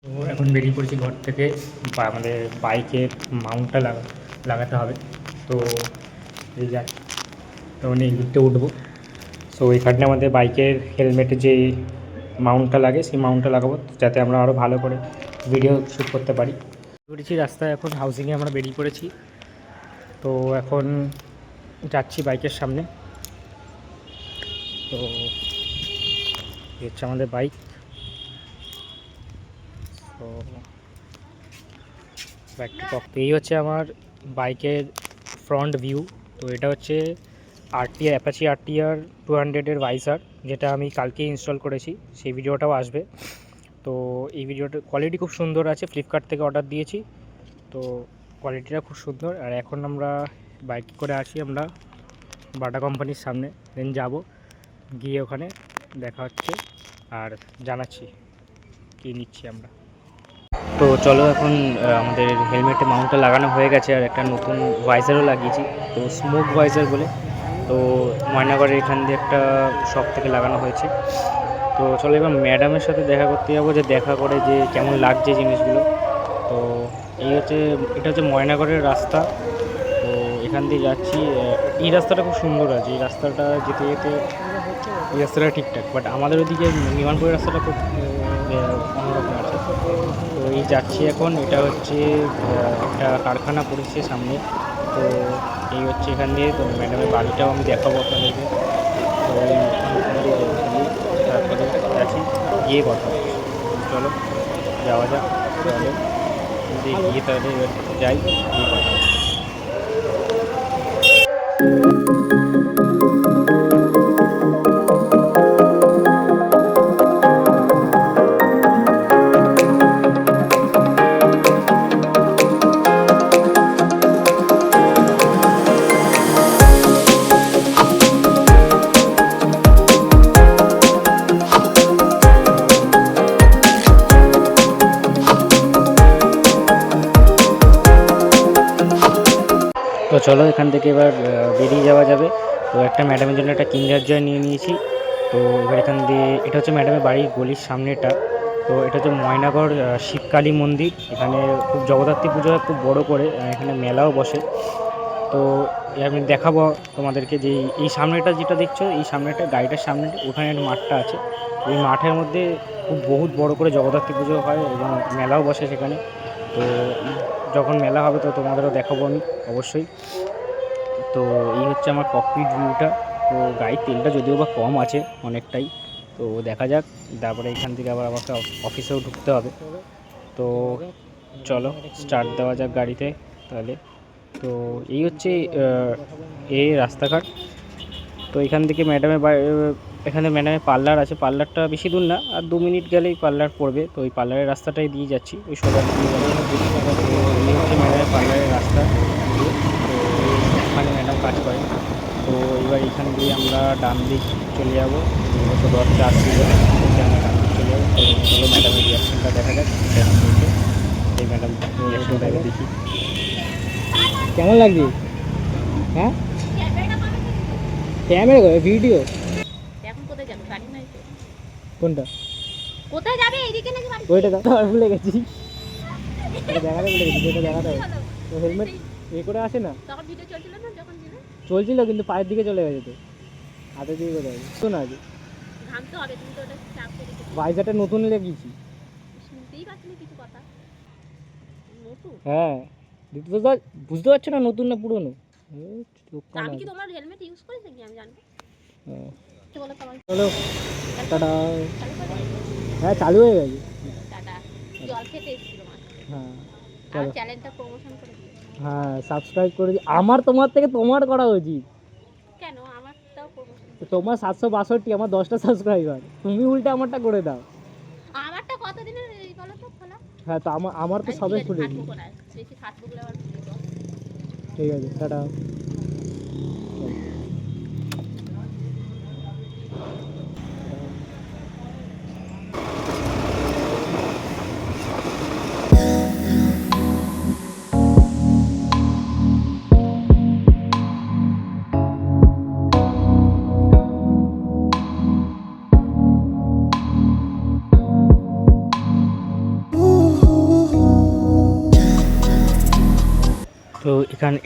তো এখন বেরিয়ে পড়েছি ঘর থেকে আমাদের বাইকের মাউন্টটা লাগাতে হবে। তো এই যাক, তো এই দিকটা উঠবো। সো এখানে আমাদের বাইকের হেলমেটে যে মাউন্টটা লাগে সেই মাউন্টটা লাগাবো, যাতে আমরা আরও ভালো করে ভিডিও শ্যুট করতে পারি। করেছি রাস্তায়, এখন হাউসিংয়ে আমরা বেরিয়ে পড়েছি। তো এখন যাচ্ছি বাইকের সামনে। তো হচ্ছে আমাদের বাইক। তো এই হচ্ছে আমার বাইকের ফ্রন্ট ভিউ। তো এটা হচ্ছে আরটিআর অ্যাপাচি আরটিআর 200-এর ভাইজার, যেটা আমি কালকে ইনস্টল করেছি, সেই ভিডিওটাও আসবে। তো এই ভিডিওটার কোয়ালিটি খুব সুন্দর আছে, ফ্লিপকার্ট থেকে অর্ডার দিয়েছি, তো কোয়ালিটিটা খুব সুন্দর। আর এখন আমরা বাইক করে আসি আমরা বাটা কোম্পানির সামনে, দেন যাব, গিয়ে ওখানে দেখা হচ্ছে আর জানাচ্ছি কী নিচ্ছি আমরা। তো চলো, এখন আমাদের হেলমেটে মাউন্টটা লাগানো হয়ে গেছে, আর একটা নতুন ভাইজারও লাগিয়েছি, তো স্মোক ভাইজার বলে। তো ময়নাগড়ের এখান দিয়ে একটা শপ থেকে লাগানো হয়েছে। তো চলো এবার ম্যাডামের সাথে দেখা করতে যাবো, যে দেখা করে যে কেমন লাগছে জিনিসগুলো। তো এটা হচ্ছে ময়নাগড়ের রাস্তা। তো এখান দিয়ে যাচ্ছি। এই রাস্তাটা খুব সুন্দর আছে, এই রাস্তাটা যেতে যেতে এই রাস্তাটা ঠিকঠাক, বাট আমাদের ওইদিকে নির্মাণপুরের রাস্তাটা খুব অন্যরকম আছে। তো এই যাচ্ছি এখন, এটা হচ্ছে একটা কারখানা পড়েছে সামনে। তো এই হচ্ছে এখান দিয়ে, তো ম্যাডামের বাড়িটাও আমি দেখাবো আপনাদেরকে। তো তারপরে যাচ্ছি, গিয়ে কথা হচ্ছে। চলো যাওয়া যাক, তাহলে গিয়ে তাহলে যাই, গিয়ে কথা হচ্ছে। তো চলো এখান থেকে এবার বেরিয়ে যাওয়া যাবে। তো একটা ম্যাডামের জন্য একটা কিন্ডার জয় নিয়ে নিয়েছি। তো এবার এখান দিয়ে, এটা হচ্ছে ম্যাডামের বাড়ির গলির সামনেটা। তো এটা হচ্ছে ময়নাগড় শিবকালী মন্দির। এখানে খুব জগদ্ধাত্রী পুজো হয় খুব বড় করে, এখানে মেলাও বসে। তো আমি দেখাবো তোমাদেরকে যে এই সামনেটা যেটা দেখছো, এই সামনেটা গাড়িটার সামনে ওখানে একটা মাঠটা আছে। ওই মাঠের মধ্যে খুব বহুত বড় করে জগদ্ধাত্রী পুজো হয় এবং মেলাও বসে সেখানে। তো যখন মেলা হবে তো তোমাদেরও দেখাবো আমি অবশ্যই। তো এই হচ্ছে আমার ককপিট ভিউটা। তো গাড়ির তেলটা যদিও বা কম আছে অনেকটাই, তো দেখা যাক। তারপরে এখান থেকে আবার আমাকে অফিসেও ঢুকতে হবে। তো চলো স্টার্ট দেওয়া যাক গাড়িতে তাহলে। তো এই হচ্ছে এই রাস্তাঘাট। তো এখান থেকে এখানে ম্যাডামের পার্লার আছে, পার্লারটা বেশি দূর না, আর 2 মিনিট গেলেই পার্লার পড়বে। তো ওই পার্লারের রাস্তাটাই দিয়ে যাচ্ছি, ওই সোজা দিয়ে যাচ্ছি। তো এই হচ্ছে ম্যাডামের পার্লারের রাস্তা। তো এখানে ম্যাডাম কাজ করে। তো এবার এখান দিয়ে আমরা ডান দিক চলে যাবো। তো দরজা আসছিল, আমরা ডান দিক চলে যাবো। তো চলো ম্যাডামের রিয়াকশনটা দেখা যাক। এই ম্যাডাম রিয়াকশনটা দেখি কেমন লাগছে। হ্যাঁ, ক্যামেরা করে ভিডিও। এখন কোথায় যাবে? গাড়ি নাই তো। কোনটা? কোথায় যাবে? এইদিকে নাকি বাড়ি? ওইটা তো আর ভুলে গেছি, ওটা দেখাতে ভুলে গেছি, যেটা দেখাতে হবে। তো হেলমেট এ করে আসে না, তখন ভিডিও চলছিল না যখন ছিলে? চলছিল কিন্তু পায়ের দিকে চলে গেছে, তো হাতের দিকে কোথায় তো না আছে। ঘামতে হবে, তুমি তো ওটা চাপ করে রেখেছো। ভাইজারটা নতুন লেগেছি। শুনতেই পাচ্ছি না কিছু কথা। নতুন? হ্যাঁ, দিতে তো বুঝতে পারছো না নতুন না পুরনো। আমি কি তোমার হেলমেট ইউজ করেছি কি আমি জানবো? কি বলো তোমার? চলো টাটা। চালু করে দিই। হ্যাঁ চালু হয়ে গেছে। টাটা। জল খেতে এসেছিল মা। হ্যাঁ আর চলো। চ্যানেলটা প্রমোশন করে দিও। হ্যাঁ সাবস্ক্রাইব করে দিই। আমার তোমার থেকে তোমার করা উচিত। কেন আমারটাও প্রমোশন? তো তোমার 762, আমার 10টা সাবস্ক্রাইবার, তুমি উল্টে আমারটা করে দাও। আমারটা কতদিনের এই বলো তো খোলা? হ্যাঁ তো আমার তো সবে খুলেছি। বেশি খাটবো বলে আবার ঠিক আছে টাটা। তো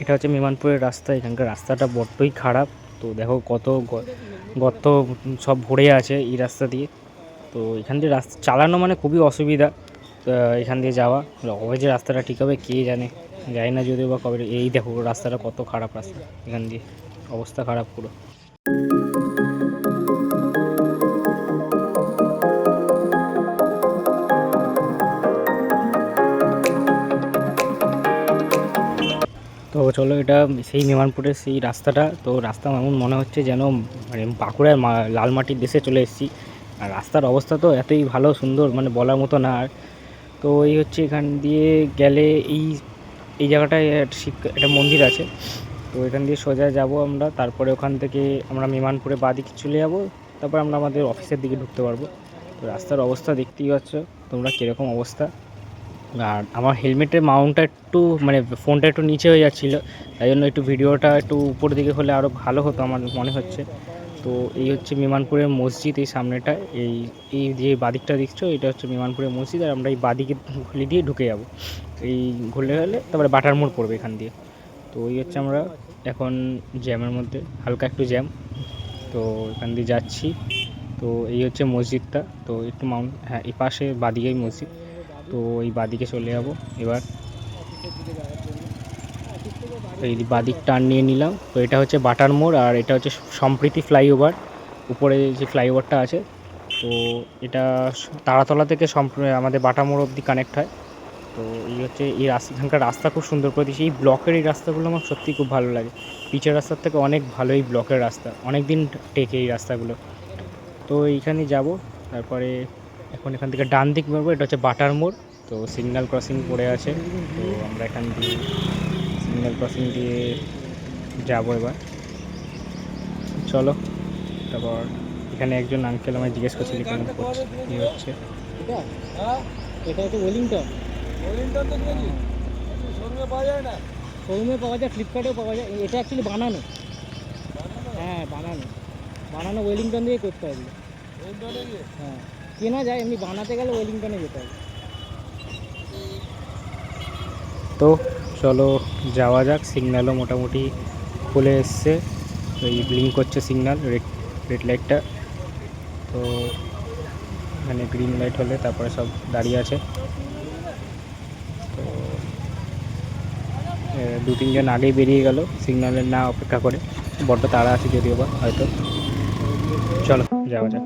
এটা হচ্ছে মেমানপুরের রাস্তা। এখানকার রাস্তাটা বড্ডই খারাপ। তো দেখো কত গর্ত সব ভরে আছে এই রাস্তা দিয়ে। তো এখান দিয়ে রাস্তা চালানো মানে খুবই অসুবিধা এখান দিয়ে যাওয়া। কবে যে রাস্তাটা ঠিক হবে কে জানে, জানি না যদিও বা কবে। এই দেখো রাস্তাটা কত খারাপ রাস্তা, এখান দিয়ে অবস্থা খারাপ পুরো। তো চলো, এটা সেই মেমানপুরের সেই রাস্তাটা। তো রাস্তা এমন মনে হচ্ছে যেন মানে বাঁকুড়ার লাল মাটির দেশে চলে এসেছি। আর রাস্তার অবস্থা তো এতই ভালো সুন্দর, মানে বলার মতো না। আর তো এই হচ্ছে এখান দিয়ে গেলে এই জায়গাটায় একটা মন্দির আছে। তো এখান দিয়ে সোজা যাব আমরা, তারপরে ওখান থেকে আমরা মেমানপুরে বাঁদিকে চলে যাব, তারপর আমরা আমাদের অফিসের দিকে ঢুকতে পারবো। তো রাস্তার অবস্থা দেখতেই পাচ্ছ তোমরা কীরকম অবস্থা। আর আমার হেলমেটের মাউন্টটা একটু মানে ফোনটা একটু নিচে হয়ে যাচ্ছিলো, তাই জন্য একটু ভিডিওটা একটু উপর দিকে হলে আরও ভালো হতো আমার মনে হচ্ছে। তো এই হচ্ছে মেমানপুরের মসজিদ, এই সামনেটা এই যে বাদিকটা দেখছো এটা হচ্ছে মেমানপুরের মসজিদ। আর আমরা এই বাদিকে খুলে দিয়ে ঢুকে যাব, এই ঘুরলে গেলে তারপরে বাটার মোড় পড়বে এখান দিয়ে। তো এই হচ্ছে আমরা এখন জ্যামের মধ্যে, হালকা একটু জ্যাম। তো এখান দিয়ে যাচ্ছি। তো এই হচ্ছে মসজিদটা। তো একটু হ্যাঁ এই পাশে বাদিকেই মসজিদ। তো এই বাদিকে চলে যাব এবার। এই বাদিক টার্ন নিয়ে নিলাম। তো এটা হচ্ছে বাটার মোড়, আর এটা হচ্ছে সম্প্রীতি ফ্লাইওভার, উপরে যে ফ্লাইওভারটা আছে। তো এটা তারাতলা থেকে আমাদের বাটার মোড় অবধি কানেক্ট হয়। তো এই হচ্ছে এই এখানকার রাস্তা খুব সুন্দর করে দিয়েছে। এই ব্লকের এই রাস্তাগুলো আমার সত্যিই খুব ভালো লাগে। পিচের রাস্তার থেকে অনেক ভালো এই ব্লকের রাস্তা, অনেক দিন টেকে এই রাস্তাগুলো। তো এইখানে যাব, তারপরে এখন এখান থেকে ডান দিক মারবো, এটা হচ্ছে বাটার মোড়। তো সিগন্যাল ক্রসিং পড়ে আছে, তো আমরা এখান দিয়ে সিগন্যাল ক্রসিং দিয়ে যাবো এবার। চলো, তারপর এখানে একজন আঙ্কেল আমায় জিজ্ঞেস করছিল এখানে কী হচ্ছে। এটা হচ্ছে ওয়েলিংটন তো কিনেছি, শোরুমে পাওয়া যায় না। শোরুমে পাওয়া যায়, ফ্লিপকার্টেও পাওয়া যায়। এটা অ্যাকচুয়ালি বানানো। হ্যাঁ বানানো ওয়েলিংটন দিয়ে করতে হবে। হ্যাঁ কেনা যায়, এমনি বানাতে গেলে ওয়েলিংটনে যেতে হবে। তো চলো যাওয়া যাক। সিগন্যালও মোটামুটি খুলে এসছে, তো এই ব্লিঙ্ক করছে সিগন্যাল, রেড লাইটটা। তো এখানে গ্রিন লাইট হলে তারপরে সব দাঁড়িয়ে আছে। তো 2-3 জন আগেই বেরিয়ে গেল সিগন্যালের না অপেক্ষা করে, বড্ড তাড়া আছে যদিও বা হয়তো। চলো যাওয়া যাক।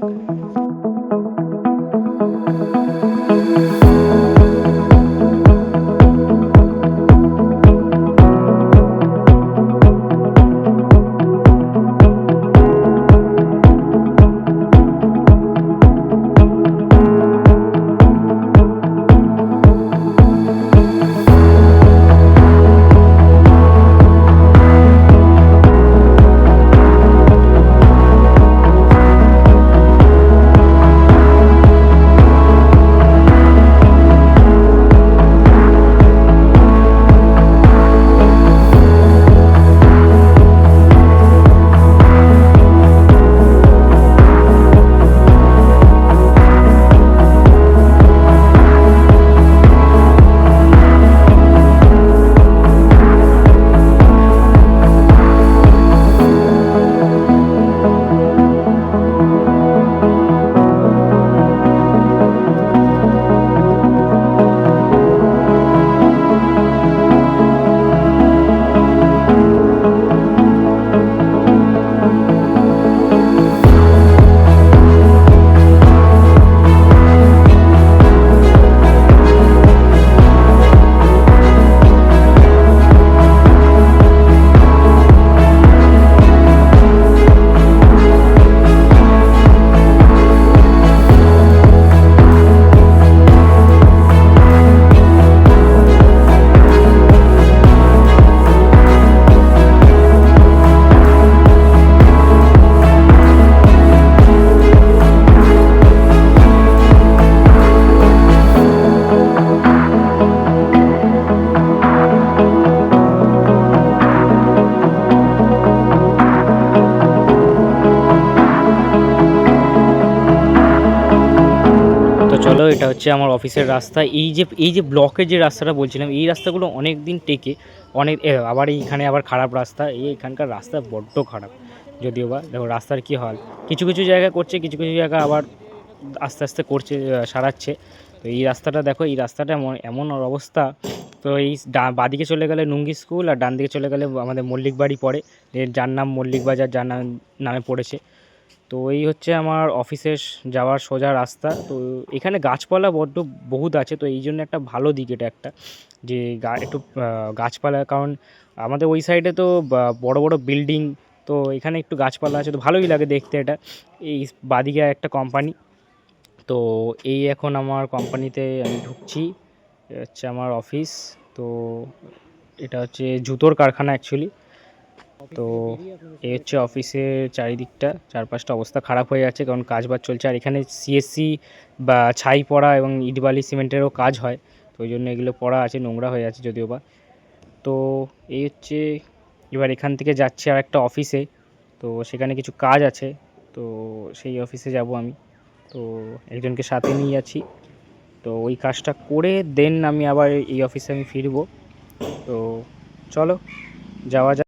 হচ্ছে আমার অফিসের রাস্তা। এই যে ব্লকের যে রাস্তাটা বলছিলাম, এই রাস্তাগুলো অনেক দিন টেকে আবার এইখানে আবার খারাপ রাস্তা। এইখানকার রাস্তা বড্ড খারাপ। যদিও বা দেখো রাস্তার কী হাল, কিছু কিছু জায়গায় করছে, কিছু কিছু জায়গা আবার আস্তে আস্তে করছে, সারাচ্ছে। তো এই রাস্তাটা দেখো, এই রাস্তাটা এমন এমন অবস্থা। তো এই বাঁদিকে চলে গেলে নুঙ্গি স্কুল, আর ডান দিকে চলে গেলে আমাদের মল্লিক বাড়ি পড়ে, যার নাম মল্লিক বাজার, যার নামে পড়েছে। তো এই হচ্ছে আমার অফিসের যাওয়ার সোজা রাস্তা। তো এখানে গাছপালা বড্ড বহুত আছে, তো এই জন্য একটা ভালো দিক এটা একটা, যে একটু গাছপালা, কারণ আমাদের ওই সাইডে তো বড় বড় বিল্ডিং, তো এখানে একটু গাছপালা আছে, তো ভালোই লাগে দেখতে এটা। এই বাদিকে একটা কোম্পানি, তো এই এখন আমার কোম্পানিতে আমি ঢুকছি। এটা হচ্ছে আমার অফিস। তো এটা হচ্ছে জুতোর কারখানা অ্যাকচুয়ালি। তো এই হচ্ছে অফিসের চারিদিকটা, চারপাশটা অবস্থা খারাপ হয়ে যাচ্ছে, কারণ কাজবাজ চলছে। আর এখানে সিএসসি বা ছাই পড়া এবং ইট বালি সিমেন্টেরও কাজ হয়, তো ওই জন্য এগুলো পড়া আছে, নোংরা হয়ে আছে যদিও বা। তো এই হচ্ছে, এবার এখান থেকে যাচ্ছি আর একটা অফিসে, তো সেখানে কিছু কাজ আছে, তো সেই অফিসে যাব আমি। তো একজনকে সাথে নিয়ে যাচ্ছি, তো ওই কাজটা করে দেন আমি আবার এই অফিসে আমি ফিরবো। তো চলো যাওয়া যাক।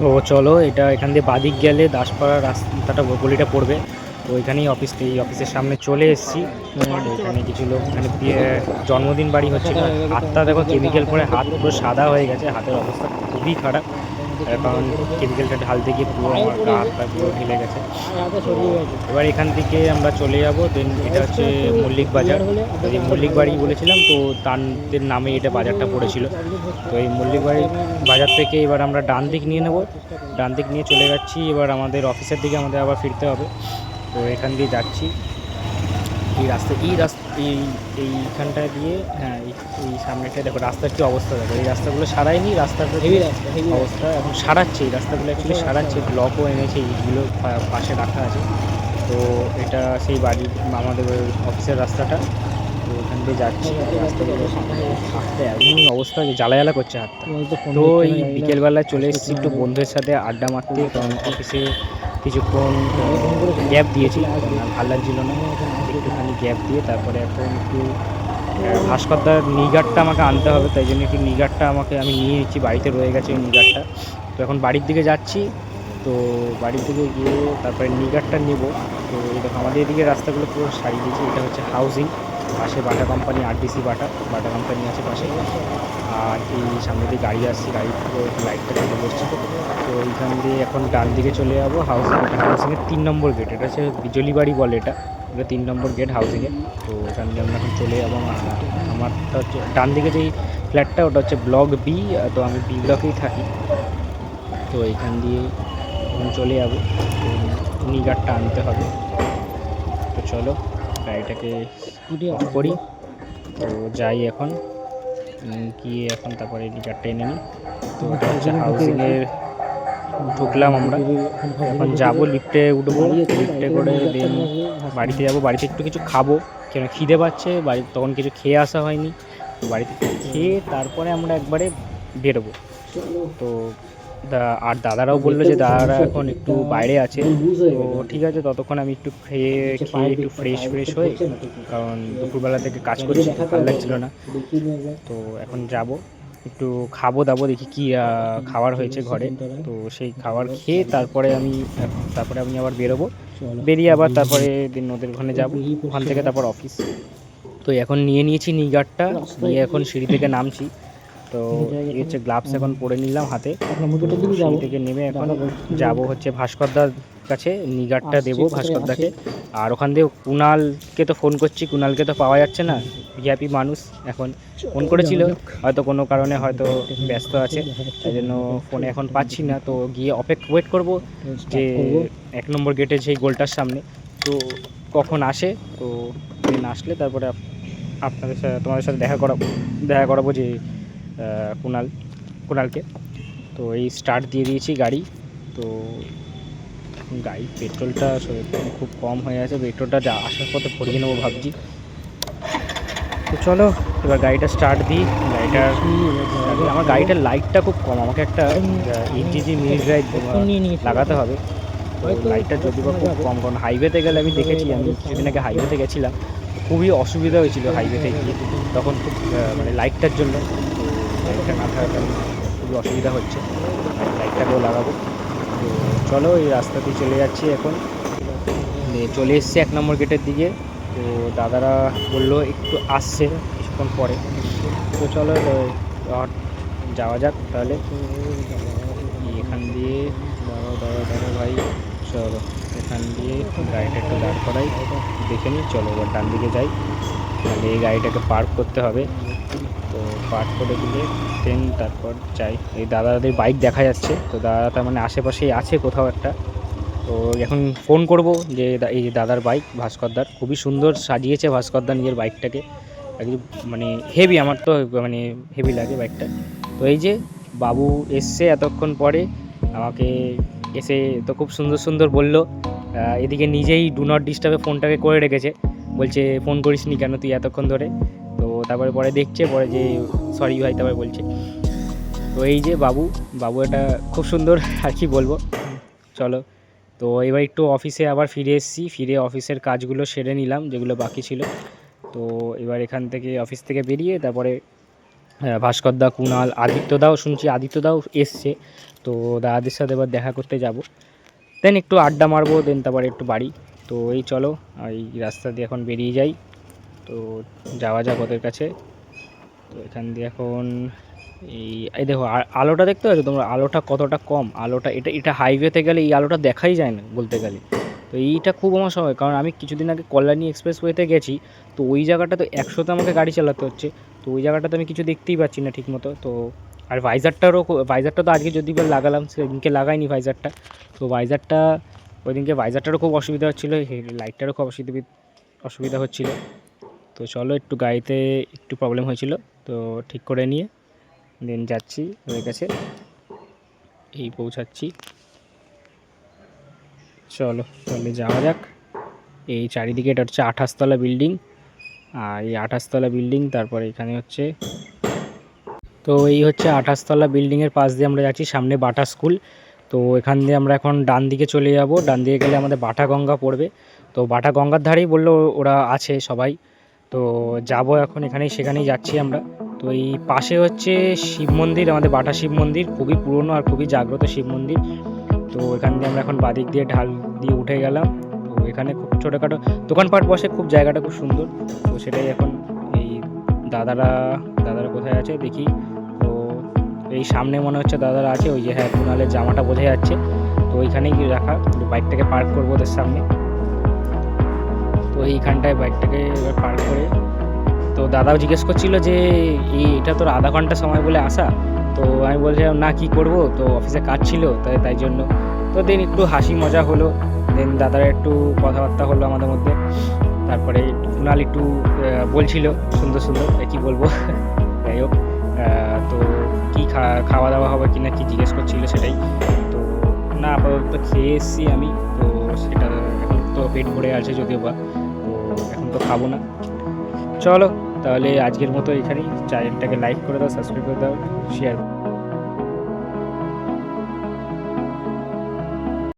তো চলো, এটা এখান দিয়ে বাদিক গেলে দাসপাড়া রাস্তাটা গলিটা পড়বে, তো ওইখানেই এই অফিসের সামনে চলে এসেছি। তো এখানে কিছু লোক, এখানে জন্মদিন বাড়ি হচ্ছিল। হাতটা দেখো কেমিক্যাল পরে হাত পুরো সাদা হয়ে গেছে, হাতের অবস্থা খুবই খারাপ, কারণ কেমিক্যালটা ঢালতে গিয়ে পুরো আমার গা হাত পা পুরো ঢেলে গেছে। তো এবার এখান থেকে আমরা চলে যাব। দেন এটা হচ্ছে মল্লিক বাজার, তো এই মল্লিক বাড়ি বলেছিলাম, তো তাদের নামে এটা বাজারটা পড়েছিল। তো এই মল্লিক বাজার থেকে এবার আমরা ডান দিক নিয়ে নেব, ডান দিক নিয়ে চলে যাচ্ছি এবার আমাদের অফিসের দিকে, আমাদের আবার ফিরতে হবে। তো এখান দিয়ে যাচ্ছি, এইখানটায় দিয়ে, হ্যাঁ এই সামনেটায় দেখো রাস্তার কী অবস্থা দেখো, এই রাস্তাগুলো সারায়নি, রাস্তার অবস্থা এখন সারাচ্ছে, এই রাস্তাগুলো অ্যাকচুয়ালি সারাচ্ছে, ব্লকও এনেছে, এইগুলো পাশে রাখা আছে। তো এটা সেই বাড়ির আমাদের অফিসের রাস্তাটা, তো ওখান দিয়ে যাচ্ছি। রাস্তাগুলো হাঁটতে এমন অবস্থা যে জ্বালা করছে হাতটা। তো এই বিকেলবেলায় চলে এসেছি একটু বন্ধুদের সাথে আড্ডা মারতে, কারণ অফিসে কিছুক্ষণ গ্যাপ দিয়েছি, ভালো লাগছিল না, একটুখানি গ্যাপ দিয়ে তারপরে এখন একটু ভাস্করদার নিগারটা আমাকে আনতে হবে, তাই জন্য একটু নিগারটা আমি নিয়ে নিচ্ছি, বাড়িতে রয়ে গেছে ওই নিগারটা। তো এখন বাড়ির দিকে যাচ্ছি, তো বাড়ির দিকে গিয়ে তারপরে নিগারটা নেব। তো এই দেখো আমাদের এদিকে রাস্তাগুলো পুরো সারিয়ে দিয়েছি। এটা হচ্ছে হাউজিং, পাশে Bata company, RDC Bata company আছে পাশে। আর এই সামনে দিয়ে গাড়ি আসছে, গাড়ি পুরো লাইটটা দেখে বসছে। তো এইখান দিয়ে এখন ডান দিকে চলে যাবো হাউজিংয়ের 3 নম্বর গেট, এটা হচ্ছে বিজলি বাড়ি বলে, এটা 3 নম্বর গেট হাউজিংয়ে। তো এখান দিয়ে আমরা এখন চলে যাবো। আমারটা হচ্ছে ডান দিকে যেই ফ্ল্যাটটা, ওটা হচ্ছে ব্লক বি, তো আমি বি ব্লকেই থাকি। তো এইখান দিয়ে এখন চলে যাবো, নিগারটা আনতে হবে। তো চলো গাড়িটাকে অফ করি, তো যাই এখন গিয়ে এখন তারপরে নিগারটা এনে নিই। তো এটা হচ্ছে হাউজিংয়ের, ঢুকলাম আমরা, এখন যাবো লিফটে উঠবো, লিফটে করে দেন বাড়িতে যাবো। বাড়িতে একটু কিছু খাবো, কেন খিদে পাচ্ছে, তখন কিছু খেয়ে আসা হয়নি, তো বাড়িতে খেয়ে তারপরে আমরা একবারে বেরোবো। তো আর দাদারাও বললো যে দাদারা এখন একটু বাইরে আছে, তো ঠিক আছে, ততক্ষণ আমি একটু খেয়ে একটু ফ্রেশ হয়ে, কারণ দুপুরবেলা থেকে কাজ করছি, ভালো লাগছিল না। তো এখন যাব একটু খাবো দাবো, দেখি কি খাবার হয়েছে ঘরে, তো সেই খাবার খেয়ে তারপরে আমি আবার বেরোবো, বেরিয়ে আবার তারপরে দিন ওদের ওখানে যাবো, ওখান থেকে তারপর অফিস। তো এখন নিয়ে নিয়েছি নিগারটা, নিয়ে এখন সিঁড়ি থেকে নামছি। তো এই হচ্ছে গ্লাভস এখন পরে নিলাম হাতে, সিঁড়ি থেকে নেমে এখন যাব হচ্ছে ভাস্করদার কাছে, নিগারটা দেবো ভাস্করদাকে, আর ওখান দিয়ে কুণালকে তো ফোন করছি, কুণালকে তো পাওয়া যাচ্ছে না, ভিআইপি মানুষ এখন। ফোন করেছিল, হয়তো কোনো কারণে হয়তো ব্যস্ত আছে, তাই জন্য ফোনে এখন পাচ্ছি না। তো গিয়ে ওয়েট করব যে 1 নম্বর গেটের সেই গোলটার সামনে, তো কখন আসে। তো ট্রেন আসলে তারপরে আপনাদের সাথে তোমাদের সাথে দেখা করাবো যে কুণালকে। তো এই স্টার্ট দিয়ে দিয়েছি গাড়ি। তো গাড়ি পেট্রোলটা খুব কম হয়ে আছে, পেট্রোলটা আসার পথে ভরিয়ে নেবো ভাবছি। তো চলো এবার গাড়িটা স্টার্ট দিই। আমার গাড়িটার লাইটটা খুব কম, আমাকে একটা 8GG মিনি লাইট লাগাতে হবে। তো লাইটটা যদি বা খুব কম, কারণ হাইওয়েতে গেলে আমি দেখেছি, আমি কিছুদিন আগে হাইওয়েতে গেছিলাম, খুবই অসুবিধা হয়েছিল হাইওয়েতে গিয়ে, তখন খুব মানে লাইটটার জন্য। তো লাইটটা না থাকার খুবই অসুবিধা হচ্ছে, লাইটটাকেও লাগাবো। তো চলো এই রাস্তা দিয়ে চলে যাচ্ছি এখন, চলে এসছি 1 নম্বর গেটের দিকে। তো দাদারা বললো একটু আসছে কিছুক্ষণ পরে। তো চলো যাওয়া যাক তাহলে। এখান দিয়ে দাঁড়া ভাই, চলো এখান দিয়ে গাড়িটা একটু দাঁড় করাই, দেখে নিই। চলো এবার ডান দিকে যাই, তাহলে এই গাড়িটাকে পার্ক করতে হবে। তো পার্ক করে দিলে দেন তারপর যাই। এই দাদাদের বাইক দেখা যাচ্ছে, তো দাদা তার মানে আশেপাশেই আছে কোথাও একটা। তো এখন ফোন করব যে এই যে দাদার বাইক, ভাস্করদার, খুবই সুন্দর সাজিয়েছে ভাস্করদা নিজের বাইকটাকে, মানে হেভি, আমার তো মানে হেভি লাগে বাইকটা। তো এই যে বাবু এসছে এতক্ষণ পরে, আমাকে এসে তো খুব সুন্দর সুন্দর বললো। এদিকে নিজেই ডু নট ডিস্টার্বে ফোনটাকে করে রেখেছে, বলছে ফোন করিসনি কেন তুই এতক্ষণ ধরে। তো তারপরে পরে দেখছে, পরে যে সরি ভাই তারপরে বলছে। তো এই যে বাবু এটা খুব সুন্দর, আর কি বলবো। চলো তো এবার একটু অফিসে আবার ফিরে এসেছি, ফিরে অফিসের কাজগুলো সেরে নিলাম যেগুলো বাকি ছিল। তো এবার এখান থেকে অফিস থেকে বেরিয়ে তারপরে ভাস্করদা, কুণাল, আদিত্যদাও শুনছি, আদিত্যদাও এসছে। তো দাদাদের সাথে এবার দেখা করতে যাব, দেন একটু আড্ডা মারবো, দেন তারপরে একটু বাড়ি। তো এই চলো এই রাস্তা দিয়ে এখন বেরিয়ে যাই। তো যাওয়া যাক ওদের কাছে। তো এখান দিয়ে এখন এই দেখো আলোটা দেখতে পাচ্ছ তোমরা, আলোটা কতটা কম, আলোটা এটা হাইওয়েতে গেলে এই আলোটা দেখাই যায় না বলতে গেলে। তো এইটা খুব আমার সময়, কারণ আমি কিছুদিন আগে কল্যাণী এক্সপ্রেসওয়েতে গেছি, তো ওই জায়গাটা তো 100তে আমাকে গাড়ি চালাতে হচ্ছে, তো ওই জায়গাটাতে আমি কিছু দেখতেই পাচ্ছি না ঠিকমতো। তো আর ভাইজারটা তো আজকে যদি বা লাগালাম, সেদিনকে লাগাইনি ভাইজারটা। তো ওই দিনকে ভাইজারটারও খুব অসুবিধা হচ্ছিলো, লাইটটারও খুব অসুবিধা হচ্ছিলো। তো চলো একটু গাড়িতে একটু প্রবলেম হয়েছিল, তো ঠিক করে নিয়ে দেন যাচ্ছি ওদের কাছে, এই পৌঁছাচ্ছি। চলো তাহলে যাওয়া যাক। এই চারিদিকে এটা হচ্ছে 28 তলা বিল্ডিং, আর এই 28 তলা বিল্ডিং, তারপরে এখানে হচ্ছে, তো এই হচ্ছে 28 তলা বিল্ডিংয়ের পাশ দিয়ে আমরা যাচ্ছি, সামনে বাটা স্কুল। তো এখান দিয়ে আমরা এখন ডান দিকে চলে যাব, ডান দিকে গেলে আমাদের বাটা গঙ্গা পড়বে। তো বাটা গঙ্গার ধারেই বললো ওরা আছে সবাই, তো যাব এখন সেখানেই যাচ্ছি আমরা। তো এই পাশে হচ্ছে শিব মন্দির, আমাদের বাটা শিব মন্দির, খুবই পুরনো আর খুবই জাগ্রত শিব মন্দির। তো এখান দিয়ে আমরা এখন বাদিক দিয়ে ঢাল দিয়ে উঠে গেলাম। তো এখানে খুব ছোটোখাটো দোকানপাট বসে, খুব জায়গাটা খুব সুন্দর। তো সেটাই এখন এই দাদারা কোথায় আছে দেখি। তো এই সামনে মনে হচ্ছে দাদারা আছে, ওই যে হ্যাঁ কুণালের জামাটা বোঝা যাচ্ছে। তো ওইখানেই রাখা, বাইকটাকে পার্ক করবো ওদের সামনে। তো এইখানটায় বাইকটাকে এবার পার্ক করে, তো দাদাও জিজ্ঞেস করছিল যে এটা তোর আধা ঘন্টা সময় বলে আসা। তো আমি বলছিলাম না, কি করব, তো অফিসে কাজ ছিল তাই জন্য। তো দেন একটু হাসি মজা হলো, দেন দাদারা একটু কথাবার্তা হলো আমাদের মধ্যে। তারপরে কুণাল একটু বলছিল সুন্দর কি বলবো যাই হোক। তো কী খাওয়া দাওয়া হবে কি না কি জিজ্ঞেস করছিল সেটাই। তো না আপাতত খেয়ে এসেছি আমি, তো সেটা এখন তো পেট ভরে আছে যদিও বা, তো এখন তো খাবো না। চলো তাহলে আজকের মতো এখানেই, চ্যানেলটাকে লাইক করে দাও, সাবস্ক্রাইব করে দাও, শেয়ার।